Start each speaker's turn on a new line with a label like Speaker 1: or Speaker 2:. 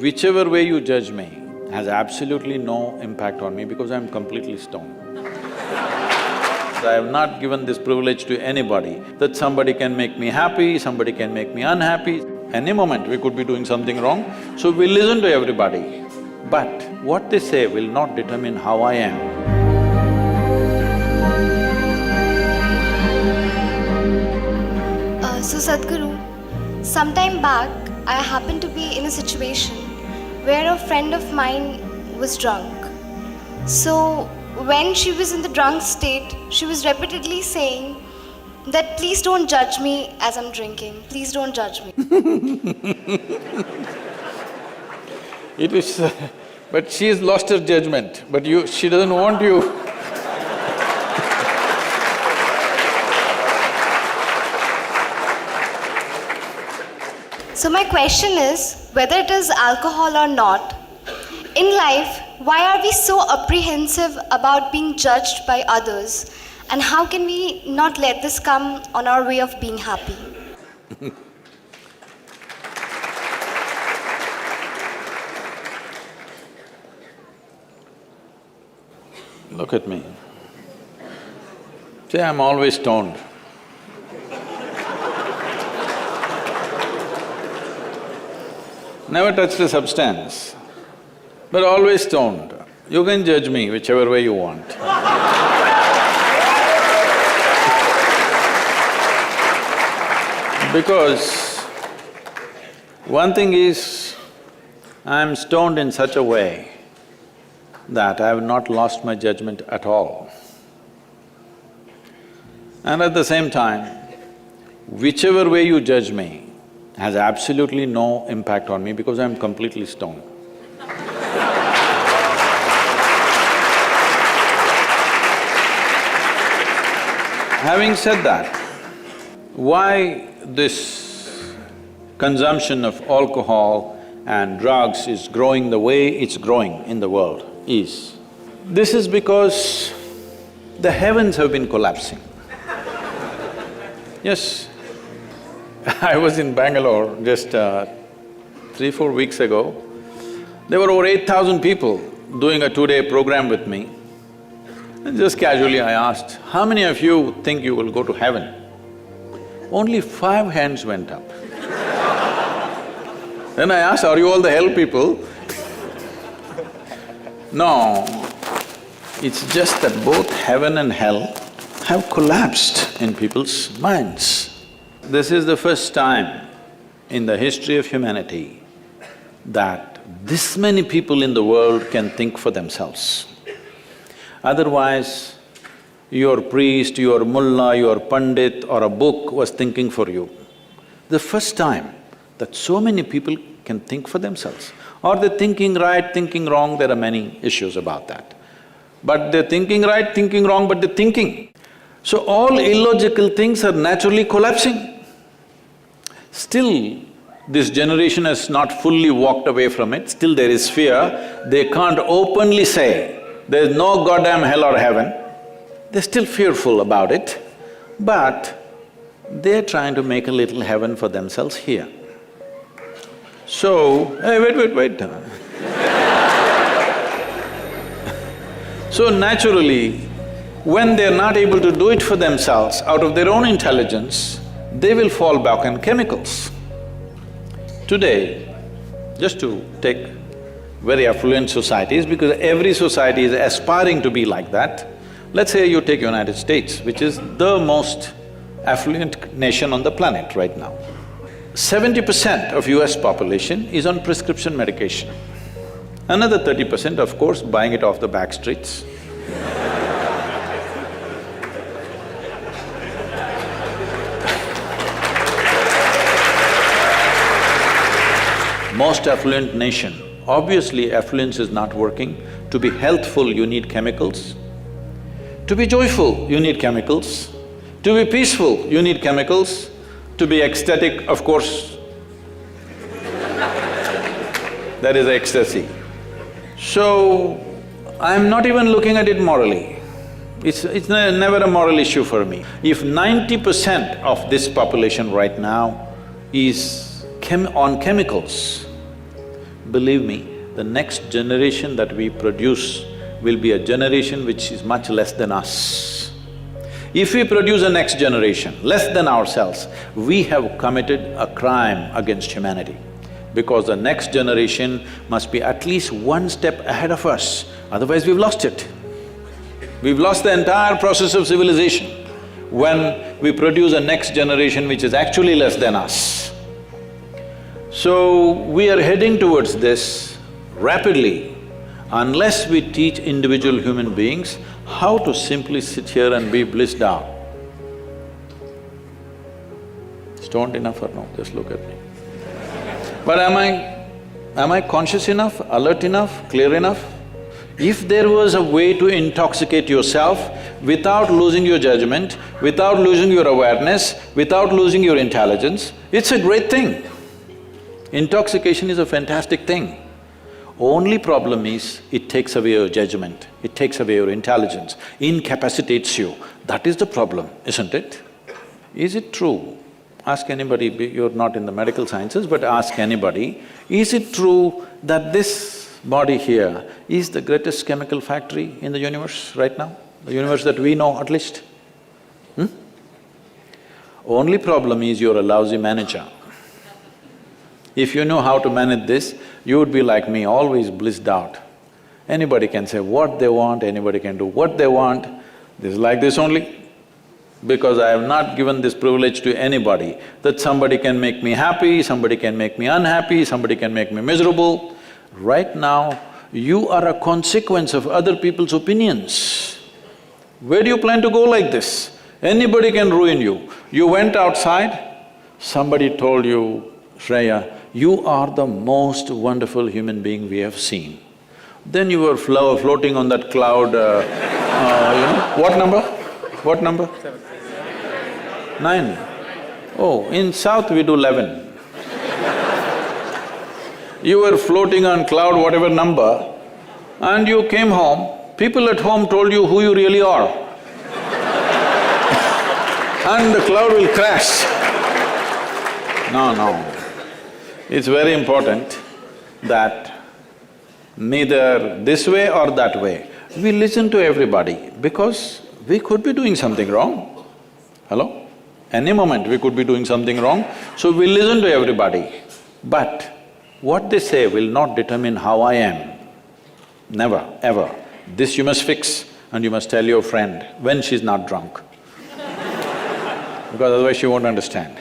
Speaker 1: Whichever way you judge me has absolutely no impact on me because I'm completely stoned. So I have not given this privilege to anybody that somebody can make me happy, somebody can make me unhappy. Any moment we could be doing something wrong, so we listen to everybody. But what they say will not determine how I am.
Speaker 2: So Sadhguru, sometime back I happened to be in a situation where a friend of mine was drunk. So when she was in the drunk state, she was repeatedly saying that please don't judge me as I'm drinking, please don't judge me.
Speaker 1: It is… but she has lost her judgment, but she doesn't want you.
Speaker 2: So my question is, whether it is alcohol or not, in life, why are we so apprehensive about being judged by others? And how can we not let this come on our way of being happy?
Speaker 1: Look at me. See, I'm always stoned. Never touched a substance, but always stoned. You can judge me whichever way you want. Because one thing is, I'm stoned in such a way that I have not lost my judgment at all. And at the same time, whichever way you judge me has absolutely no impact on me because I'm completely stoned. Having said that, why this consumption of alcohol and drugs is growing the way it's growing in the world is, this is because the heavens have been collapsing. Yes, I was in Bangalore just 3-4 weeks ago. There were over 8,000 people doing a 2-day program with me. And just casually I asked, how many of you think you will go to heaven? Only 5 hands went up. Then I asked, are you all the hell people? No, it's just that both heaven and hell have collapsed in people's minds. This is the first time in the history of humanity that this many people in the world can think for themselves. Otherwise, your priest, your mullah, your pandit or a book was thinking for you. The first time that so many people can think for themselves. Are they thinking right, thinking wrong? There are many issues about that. But they're thinking right, thinking wrong, but they're thinking. So all illogical things are naturally collapsing. Still, this generation has not fully walked away from it, still there is fear. They can't openly say, there's no goddamn hell or heaven. They're still fearful about it, but they're trying to make a little heaven for themselves here. So, hey, wait. So naturally, when they're not able to do it for themselves out of their own intelligence, they will fall back on chemicals. Today, just to take very affluent societies, because every society is aspiring to be like that, let's say you take United States, which is the most affluent nation on the planet right now. 70% of US population is on prescription medication. Another 30%, of course, buying it off the back streets. Most affluent nation, obviously affluence is not working. To be healthful, you need chemicals. To be joyful, you need chemicals. To be peaceful, you need chemicals. To be ecstatic, of course, that is ecstasy. So, I'm not even looking at it morally. It's never a moral issue for me. If 90% of this population right now is on chemicals, believe me, the next generation that we produce will be a generation which is much less than us. If we produce a next generation less than ourselves, we have committed a crime against humanity, because the next generation must be at least one step ahead of us, otherwise we've lost it. We've lost the entire process of civilization when we produce a next generation which is actually less than us. So, we are heading towards this rapidly unless we teach individual human beings how to simply sit here and be blissed out. Stoned enough or no? Just look at me. But am I conscious enough, alert enough, clear enough? If there was a way to intoxicate yourself without losing your judgment, without losing your awareness, without losing your intelligence, it's a great thing. Intoxication is a fantastic thing. Only problem is, it takes away your judgment, it takes away your intelligence, incapacitates you. That is the problem, isn't it? Is it true? Ask anybody, you're not in the medical sciences, but ask anybody, is it true that this body here is the greatest chemical factory in the universe right now? The universe that we know at least? Only problem is you're a lousy manager. If you know how to manage this, you would be like me, always blissed out. Anybody can say what they want, anybody can do what they want. This is like this only. Because I have not given this privilege to anybody, that somebody can make me happy, somebody can make me unhappy, somebody can make me miserable. Right now, you are a consequence of other people's opinions. Where do you plan to go like this? Anybody can ruin you. You went outside, somebody told you, Shreya, you are the most wonderful human being we have seen. Then you were floating on that cloud, what number? What number? 9. Oh, in South we do 11. You were floating on cloud whatever number, and you came home, people at home told you who you really are. And the cloud will crash. No. It's very important that neither this way or that way, we listen to everybody because we could be doing something wrong. Hello? Any moment we could be doing something wrong, so we listen to everybody. But what they say will not determine how I am. Never, ever. This you must fix and you must tell your friend when she's not drunk. Because otherwise she won't understand.